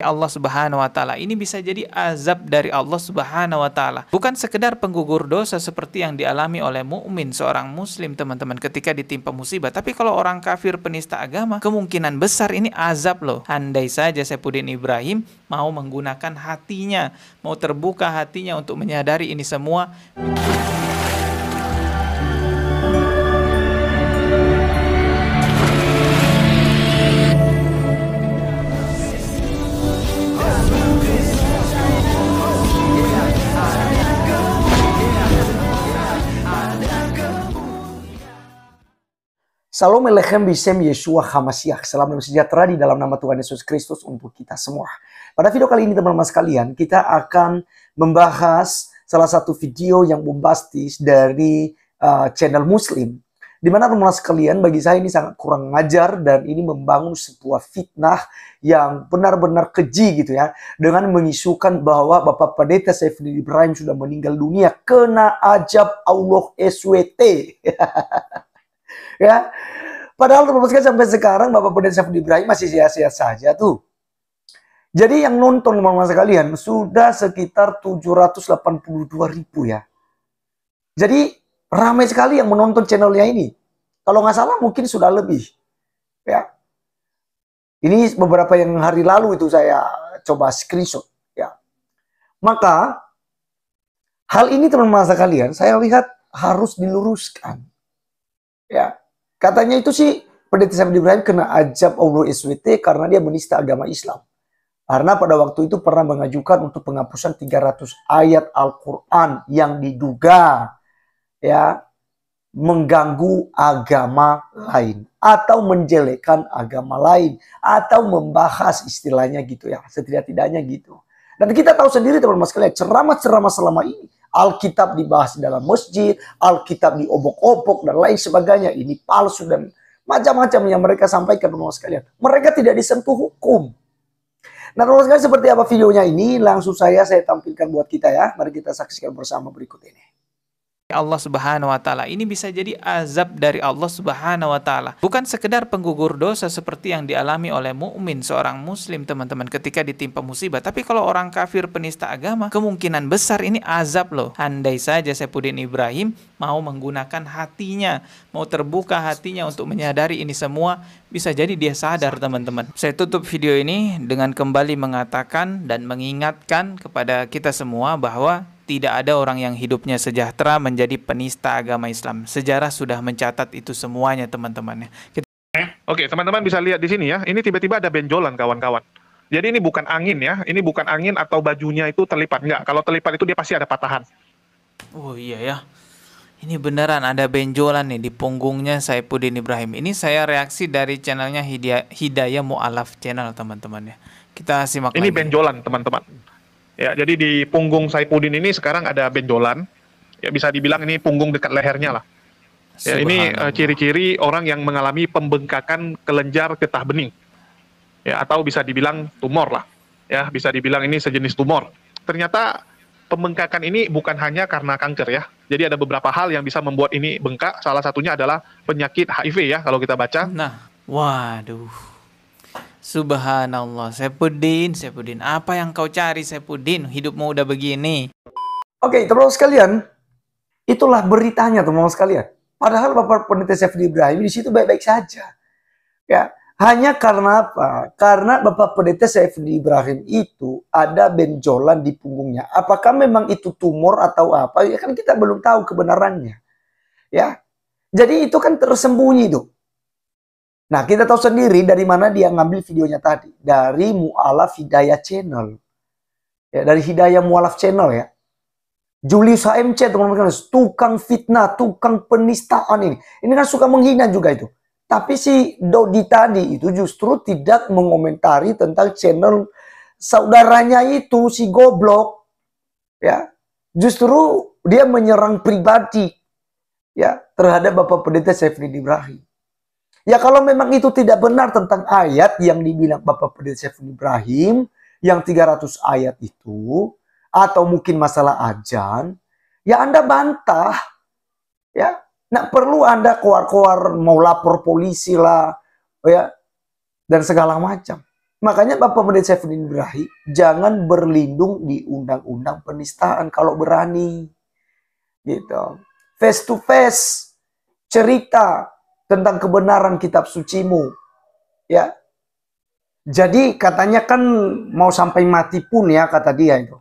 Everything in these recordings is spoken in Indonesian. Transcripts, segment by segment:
Allah Subhanahu wa taala. Ini bisa jadi azab dari Allah Subhanahu wa taala. Bukan sekedar penggugur dosa seperti yang dialami oleh mukmin seorang muslim, teman-teman, ketika ditimpa musibah. Tapi kalau orang kafir penista agama, kemungkinan besar ini azab loh. Andai saja Saifuddin Ibrahim mau menggunakan hatinya, mau terbuka hatinya untuk menyadari ini semua. Salam Alechem Bishem Yeshua HaMashiach. Salam dan sejahtera di dalam nama Tuhan Yesus Kristus untuk kita semua. Pada video kali ini teman-teman sekalian, kita akan membahas salah satu video yang bombastis dari channel Muslim. Di mana teman-teman sekalian, bagi saya ini sangat kurang ajar dan ini membangun sebuah fitnah yang benar-benar keji gitu ya. Dengan mengisukan bahwa Bapak Pendeta Saifuddin Ibrahim sudah meninggal dunia kena ajab Allah SWT. Ya, padahal teman-teman sekalian sampai sekarang Bapak Pendeta Saifuddin Ibrahim masih sehat-sehat saja tuh. Jadi yang nonton teman-teman sekalian sudah sekitar 782.000 ya. Jadi ramai sekali yang menonton channelnya ini. Kalau nggak salah mungkin sudah lebih. Ya, ini beberapa yang hari lalu itu saya coba screenshot. Ya, maka hal ini teman-teman sekalian saya lihat harus diluruskan. Ya. Katanya itu sih Pendeta Saifuddin Ibrahim kena ajab Allah SWT karena dia menista agama Islam. Karena pada waktu itu pernah mengajukan untuk penghapusan 300 ayat Al-Quran yang diduga ya mengganggu agama lain atau menjelekkan agama lain atau membahas istilahnya gitu ya, setidak-tidaknya gitu. Dan kita tahu sendiri teman-teman sekalian, ceramah-ceramah selama ini Alkitab dibahas di dalam masjid, Alkitab diobok-obok dan lain sebagainya. Ini palsu dan macam-macam yang mereka sampaikan teman-teman sekalian. Mereka tidak disentuh hukum. Nah teman-teman sekalian, seperti apa videonya ini? Langsung saya tampilkan buat kita ya. Mari kita saksikan bersama berikut ini. Allah Subhanahu wa taala. Ini bisa jadi azab dari Allah Subhanahu wa taala. Bukan sekedar penggugur dosa seperti yang dialami oleh mukmin seorang muslim, teman-teman, ketika ditimpa musibah. Tapi kalau orang kafir penista agama, kemungkinan besar ini azab loh. Andai saja Saifuddin Ibrahim mau menggunakan hatinya, mau terbuka hatinya untuk menyadari ini semua, bisa jadi dia sadar, teman-teman. Saya tutup video ini dengan kembali mengatakan dan mengingatkan kepada kita semua bahwa tidak ada orang yang hidupnya sejahtera menjadi penista agama Islam. Sejarah sudah mencatat itu semuanya, teman-teman. Oke, teman-teman bisa lihat di sini ya. Ini tiba-tiba ada benjolan, kawan-kawan. Jadi ini bukan angin ya. Ini bukan angin atau bajunya itu terlipat. Enggak, kalau terlipat itu dia pasti ada patahan. Oh iya ya. Ini beneran ada benjolan nih di punggungnya Saifuddin Ibrahim. Ini saya reaksi dari channelnya Hidayah Mu'alaf Channel, teman-teman ya. Kita simak ini lagi. Benjolan, teman-teman. Ya, jadi di punggung Saifuddin ini sekarang ada benjolan. Ya, bisa dibilang ini punggung dekat lehernya lah. Ya, ini ciri-ciri orang yang mengalami pembengkakan kelenjar getah bening. Ya, atau bisa dibilang tumor lah. Ya, bisa dibilang ini sejenis tumor. Ternyata pembengkakan ini bukan hanya karena kanker ya. Jadi ada beberapa hal yang bisa membuat ini bengkak. Salah satunya adalah penyakit HIV ya, kalau kita baca. Nah, waduh. Subhanallah, Saifuddin, apa yang kau cari, Saifuddin? Hidupmu udah begini. Oke, teman-teman sekalian, itulah beritanya teman-teman sekalian. Padahal Bapak Pendeta Saifuddin Ibrahim di situ baik-baik saja. Ya, hanya karena apa? Karena Bapak Pendeta Saifuddin Ibrahim itu ada benjolan di punggungnya. Apakah memang itu tumor atau apa? Ya kan kita belum tahu kebenarannya. Ya, jadi itu kan tersembunyi tuh. Nah, kita tahu sendiri dari mana dia ngambil videonya tadi. Dari Mu'alaf Hidayah Channel. Ya, dari Hidayah Mu'alaf Channel ya. Julius HMC, teman-teman, tukang fitnah, tukang penistaan ini. Ini kan suka menghina juga itu. Tapi si Dodi tadi itu justru tidak mengomentari tentang channel saudaranya itu, si goblok. Ya, justru dia menyerang pribadi ya terhadap Bapak Pendeta Saifuddin Ibrahim. Ya kalau memang itu tidak benar tentang ayat yang dibilang Bapak Pendeta Saifuddin Ibrahim, yang 300 ayat itu, atau mungkin masalah azan, ya Anda bantah. Ya, nggak perlu Anda keluar-keluar mau lapor polisi lah, ya, dan segala macam. Makanya Bapak Pendeta Saifuddin Ibrahim jangan berlindung di undang-undang penistaan kalau berani. Gitu. Face to face cerita tentang kebenaran kitab sucimu. Ya. Jadi katanya kan mau sampai mati pun ya kata dia itu.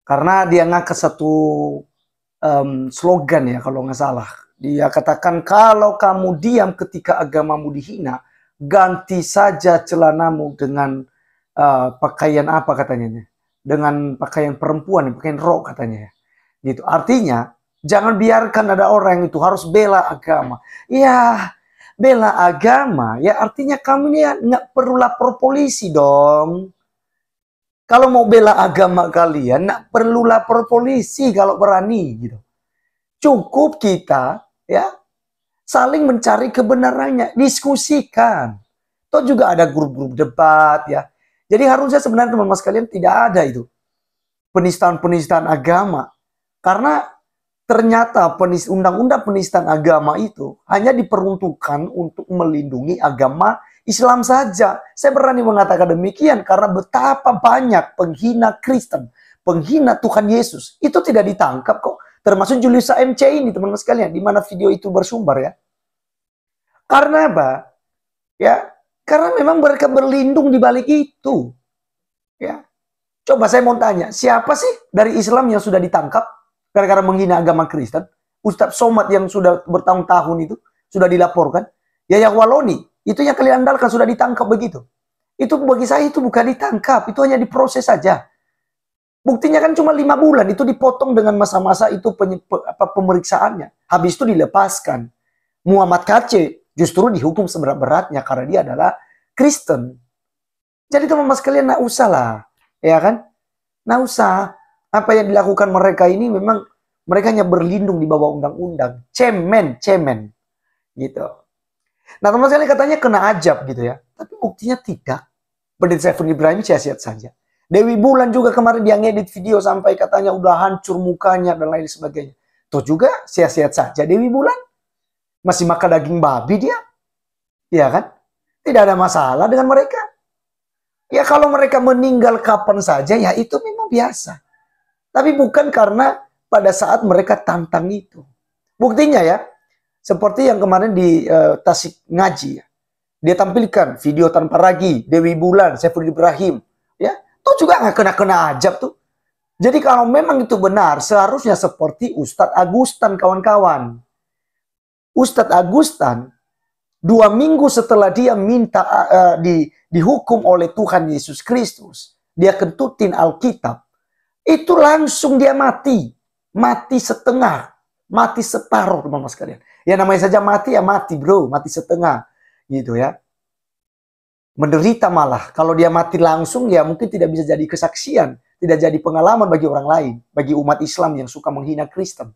Karena dia ngangkat satu slogan ya kalau nggak salah. Dia katakan kalau kamu diam ketika agamamu dihina, ganti saja celanamu dengan pakaian apa katanya, dengan pakaian perempuan, pakaian rok katanya, gitu. Artinya jangan biarkan ada orang yang itu harus bela agama. Ya bela agama, ya artinya kamu ini nggak perlu lapor polisi dong. Kalau mau bela agama kalian, nggak perlu lapor polisi kalau berani, gitu. Cukup kita ya saling mencari kebenarannya, diskusikan. Toh juga ada grup-grup debat ya. Jadi harusnya sebenarnya teman-teman sekalian tidak ada itu penistaan-penistaan agama. Karena ternyata undang-undang penistaan agama itu hanya diperuntukkan untuk melindungi agama Islam saja. Saya berani mengatakan demikian karena betapa banyak penghina Kristen, penghina Tuhan Yesus itu tidak ditangkap kok. Termasuk Julius MC ini teman-teman sekalian, di mana video itu bersumber ya. Karena apa? Ya, karena memang mereka berlindung di balik itu. Ya. Coba saya mau tanya, siapa sih dari Islam yang sudah ditangkap gara-gara menghina agama Kristen? Ustadz Somad yang sudah bertahun-tahun itu sudah dilaporkan. Yahya Waloni, itu yang kalian andalkan sudah ditangkap begitu. Itu bagi saya itu bukan ditangkap, itu hanya diproses saja. Buktinya kan cuma 5 bulan, itu dipotong dengan masa-masa itu pemeriksaannya. Habis itu dilepaskan. Muhammad KC justru dihukum seberat-beratnya karena dia adalah Kristen. Jadi teman-teman sekalian, nggak usah lah. Ya kan? Nggak usah. Apa yang dilakukan mereka ini memang mereka hanya berlindung di bawah undang-undang. Cemen. Gitu. Nah teman-teman sekalian katanya kena ajab gitu ya. Tapi buktinya tidak. Pendeta Saifuddin Ibrahim sia-sia saja. Dewi Bulan juga kemarin dia ngedit video sampai katanya udah hancur mukanya dan lain sebagainya. Toh juga sia-sia saja Dewi Bulan. Masih makan daging babi dia. Ya kan? Tidak ada masalah dengan mereka. Ya kalau mereka meninggal kapan saja ya itu memang biasa. Tapi bukan karena pada saat mereka tantang itu. Buktinya ya. Seperti yang kemarin di Tasik Ngaji ya. Dia tampilkan video tanpa ragi. Dewi Bulan, Saifuddin Ibrahim. Ya. Tuh juga nggak kena ajab tuh. Jadi kalau memang itu benar, seharusnya seperti Ustadz Agustan kawan-kawan. Ustadz Agustan, 2 minggu setelah dia minta dihukum oleh Tuhan Yesus Kristus, dia kentutin Alkitab, itu langsung dia mati. Mati setengah, mati separuh teman-teman sekalian. Ya namanya saja mati ya mati bro, mati setengah. Gitu ya. Menderita malah. Kalau dia mati langsung ya mungkin tidak bisa jadi kesaksian. Tidak jadi pengalaman bagi orang lain. Bagi umat Islam yang suka menghina Kristen.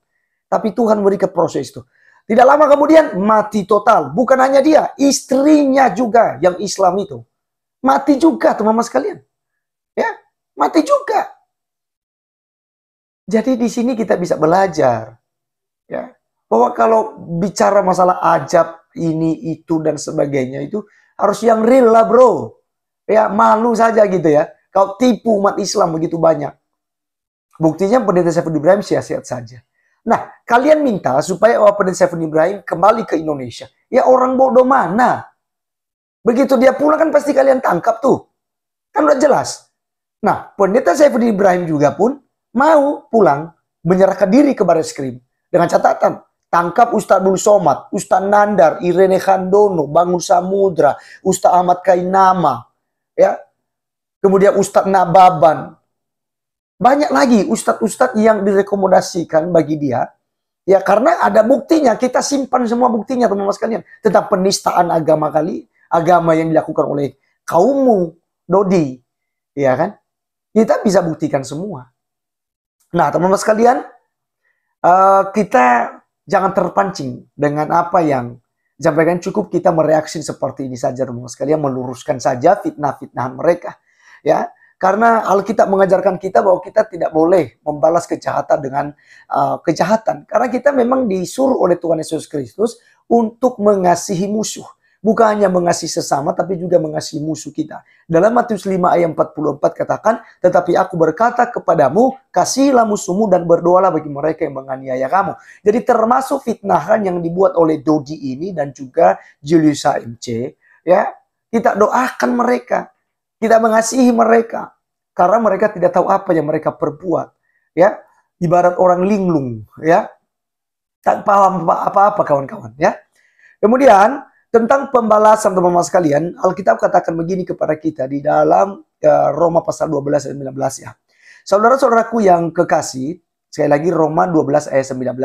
Tapi Tuhan memberikan proses itu. Tidak lama kemudian mati total. Bukan hanya dia. Istrinya juga yang Islam itu. Mati juga teman-teman sekalian. Ya, mati juga. Jadi di sini kita bisa belajar. Ya, bahwa kalau bicara masalah ajab ini, itu, dan sebagainya itu harus yang real lah bro. Ya malu saja gitu ya. Kalau tipu umat Islam begitu banyak. Buktinya Pendeta Saifuddin Ibrahim sia-sia saja. Nah kalian minta supaya Pendeta Saifuddin Ibrahim kembali ke Indonesia. Ya orang bodoh mana? Begitu dia pulang kan pasti kalian tangkap tuh. Kan udah jelas. Nah Pendeta Saifuddin Ibrahim juga pun mau pulang menyerahkan diri ke Barreskrim. Dengan catatan. Tangkap Ustadz Abdul Somad, Ustadz Nandar, Irene Handono, Bangun Samudra, Ustadz Ahmad Kainama, ya, kemudian Ustadz Nababan. Banyak lagi ustadz-ustadz yang direkomendasikan bagi dia. Ya karena ada buktinya, kita simpan semua buktinya teman-teman sekalian. Tentang penistaan agama agama yang dilakukan oleh kaummu, Dodi. Ya kan? Kita bisa buktikan semua. Nah teman-teman sekalian, kita jangan terpancing dengan apa yang disampaikan. Cukup kita mereaksi seperti ini saja teman-teman sekalian, meluruskan saja fitnah-fitnahan mereka. Ya, karena Alkitab mengajarkan kita bahwa kita tidak boleh membalas kejahatan dengan kejahatan. Karena kita memang disuruh oleh Tuhan Yesus Kristus untuk mengasihi musuh, bukan hanya mengasihi sesama, tapi juga mengasihi musuh kita. Dalam Matius 5 ayat 44 katakan, tetapi aku berkata kepadamu, kasihilah musuhmu dan berdoalah bagi mereka yang menganiaya kamu. Jadi termasuk fitnahan yang dibuat oleh Dodi ini dan juga Julius HMC, ya, kita doakan mereka, kita mengasihi mereka, karena mereka tidak tahu apa yang mereka perbuat, ya, ibarat orang linglung, ya, tak paham apa-apa kawan-kawan, ya. Kemudian tentang pembalasan teman-teman sekalian, Alkitab katakan begini kepada kita di dalam Roma pasal 12 ayat 19 ya. Saudara-saudaraku yang kekasih, sekali lagi Roma 12 ayat 19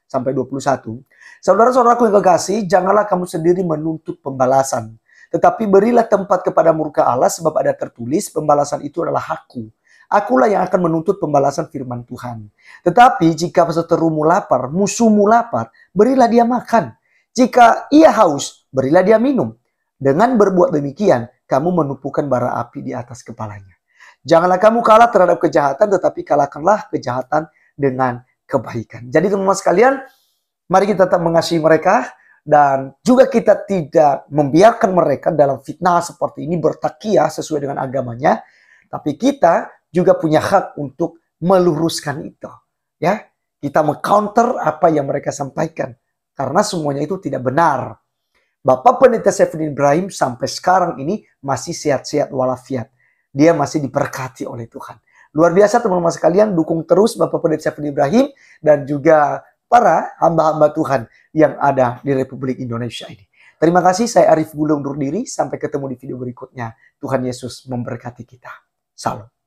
sampai 21. Saudara-saudaraku yang kekasih, janganlah kamu sendiri menuntut pembalasan, tetapi berilah tempat kepada murka Allah, sebab ada tertulis, pembalasan itu adalah hakku. Akulah yang akan menuntut pembalasan, firman Tuhan. Tetapi jika seterumu lapar, musuhmu lapar, berilah dia makan. Jika ia haus, berilah dia minum. Dengan berbuat demikian, kamu menumpukan bara api di atas kepalanya. Janganlah kamu kalah terhadap kejahatan, tetapi kalahkanlah kejahatan dengan kebaikan. Jadi teman-teman sekalian, mari kita tetap mengasihi mereka, dan juga kita tidak membiarkan mereka dalam fitnah seperti ini bertakiyah sesuai dengan agamanya. Tapi kita juga punya hak untuk meluruskan itu. Ya, kita meng-counter apa yang mereka sampaikan. Karena semuanya itu tidak benar. Bapak Pendeta Saifuddin Ibrahim sampai sekarang ini masih sehat-sehat walafiat. Dia masih diberkati oleh Tuhan. Luar biasa teman-teman sekalian, dukung terus Bapak Pendeta Saifuddin Ibrahim dan juga para hamba-hamba Tuhan yang ada di Republik Indonesia ini. Terima kasih, saya Arif Gula undur diri. Sampai ketemu di video berikutnya. Tuhan Yesus memberkati kita. Salam.